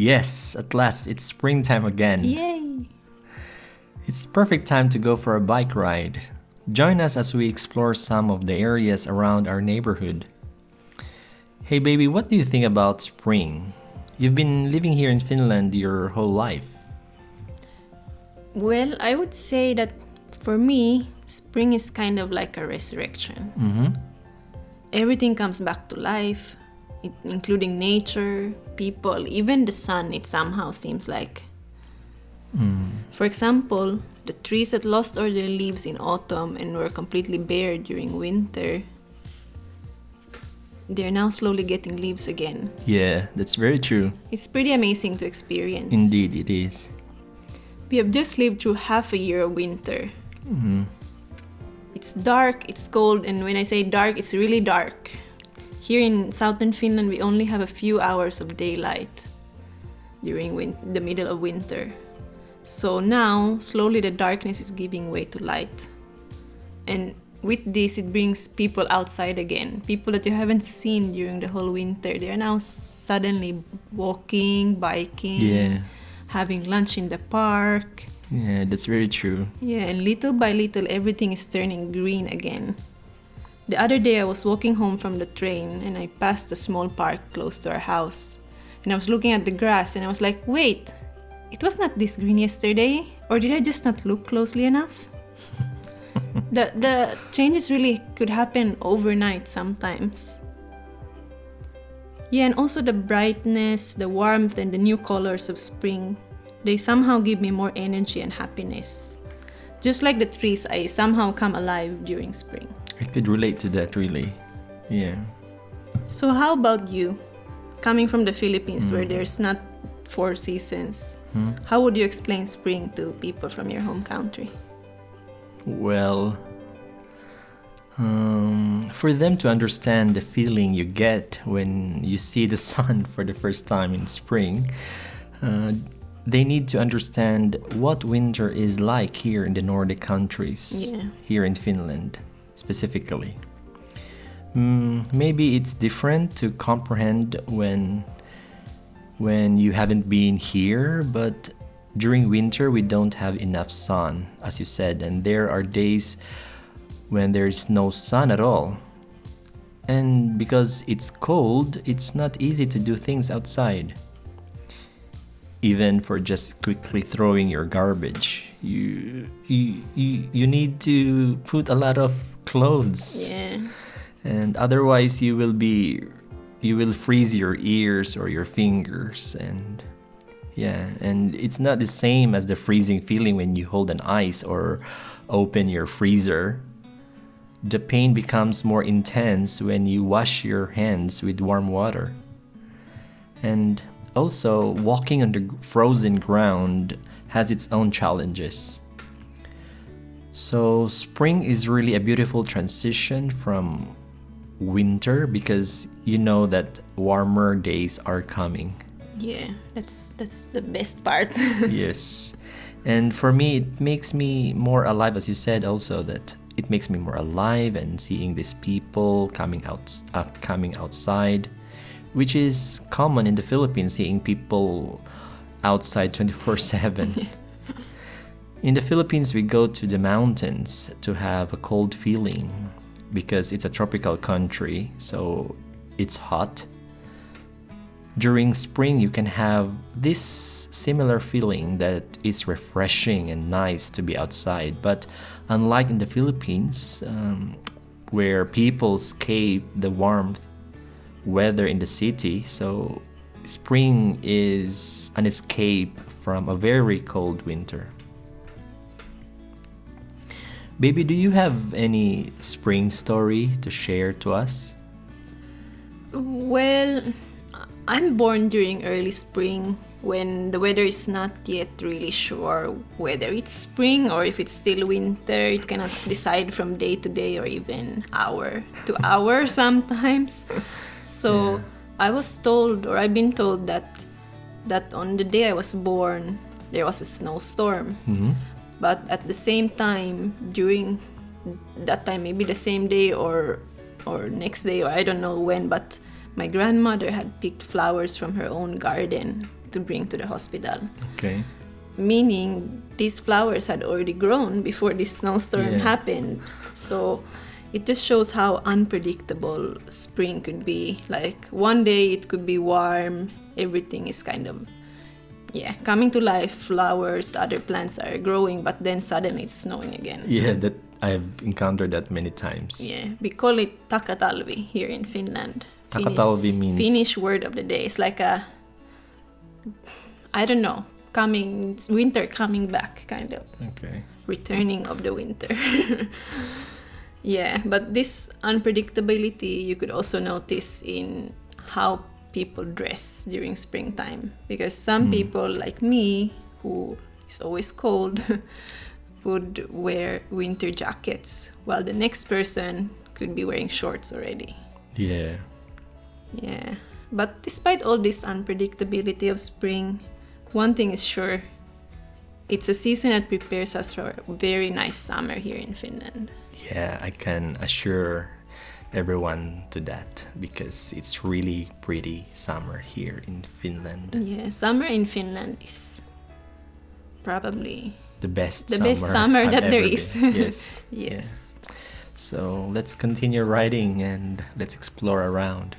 Yes, at last, it's springtime again. Yay! It's perfect time to go for a bike ride. Join us as we explore some of the areas around our neighborhood. Hey baby, what do you think about spring? You've been living here in Finland your whole life. Well, I would say that for me, spring is kind of like a resurrection. Everything comes back to life, including nature, people, even the sun, it somehow seems like. For example, the trees that lost all their leaves in autumn and were completely bare during winter, they're now slowly getting leaves again. Yeah, that's very true. It's pretty amazing to experience. Indeed, it is. We have just lived through half a year of winter. It's dark, it's cold, and when I say dark, it's really dark. Here in southern Finland, we only have a few hours of daylight during the middle of winter. So now, slowly the darkness is giving way to light. And with this, it brings people outside again. People that you haven't seen during the whole winter. They are now suddenly walking, biking, having lunch in the park. Yeah, that's very true. Yeah, and little by little, everything is turning green again. The other day, I was walking home from the train and I passed a small park close to our house. And I was looking at the grass and I was like, wait, it was not this green yesterday? Or did I just not look closely enough? The changes really could happen overnight sometimes. Yeah, and also the brightness, the warmth, and the new colors of spring, they somehow give me more energy and happiness. Just like the trees, I somehow come alive during spring. I could relate to that, really. Yeah. So how about you? Coming from the Philippines where there's not 4 seasons, how would you explain spring to people from your home country? Well, for them to understand the feeling you get when you see the sun for the first time in spring, they need to understand what winter is like here in the Nordic countries, here in Finland specifically. Maybe it's different to comprehend when you haven't been here, but during winter we don't have enough sun, as you said, and there are days when there's no sun at all. And because it's cold, it's not easy to do things outside. Even for just quickly throwing your garbage, you need to put a lot of clothes. Yeah. And otherwise you will freeze your ears or your fingers, and it's not the same as the freezing feeling when you hold an ice or open your freezer. The pain becomes more intense when you wash your hands with warm water. And also, walking on the frozen ground has its own challenges. So spring is really a beautiful transition from winter because you know that warmer days are coming. Yeah, that's the best part. Yes. And for me, it makes me more alive, as you said also, that it makes me more alive and seeing these people coming outside, which is common in the Philippines, seeing people outside 24/7. In the Philippines, we go to the mountains to have a cold feeling because it's a tropical country, so it's hot. During spring, you can have this similar feeling that is refreshing and nice to be outside. But unlike in the Philippines, where people escape the warmth weather in the city, so spring is an escape from a very cold winter. Baby, do you have any spring story to share to us? Well, I'm born during early spring when the weather is not yet really sure whether it's spring or if it's still winter. You cannot decide from day to day or even hour to hour sometimes. So I was told, or I've been told that on the day I was born, there was a snowstorm. But at the same time, during that time, maybe the same day or next day, or I don't know when, but my grandmother had picked flowers from her own garden to bring to the hospital. Okay. Meaning these flowers had already grown before this snowstorm happened. So it just shows how unpredictable spring could be. Like one day it could be warm, everything is kind of coming to life, flowers, other plants are growing, but then suddenly it's snowing again. Yeah, that I've encountered that many times. Yeah, we call it takatalvi here in Finland. Takatalvi means Finnish word of the day. It's like a, I don't know, winter coming back, kind of. Okay. Returning of the winter. Yeah, but this unpredictability you could also notice in how people dress during springtime, because some people like me, who is always cold, would wear winter jackets, while the next person could be wearing shorts already. Yeah. Yeah, but despite all this unpredictability of spring, one thing is sure: it's a season that prepares us for a very nice summer here in Finland. Yeah, I can assure everyone to that, because it's really pretty summer here in Finland. Yeah, summer in Finland is probably The best summer I've that there ever is. been. Yes. Yes. Yeah. So let's continue riding and let's explore around.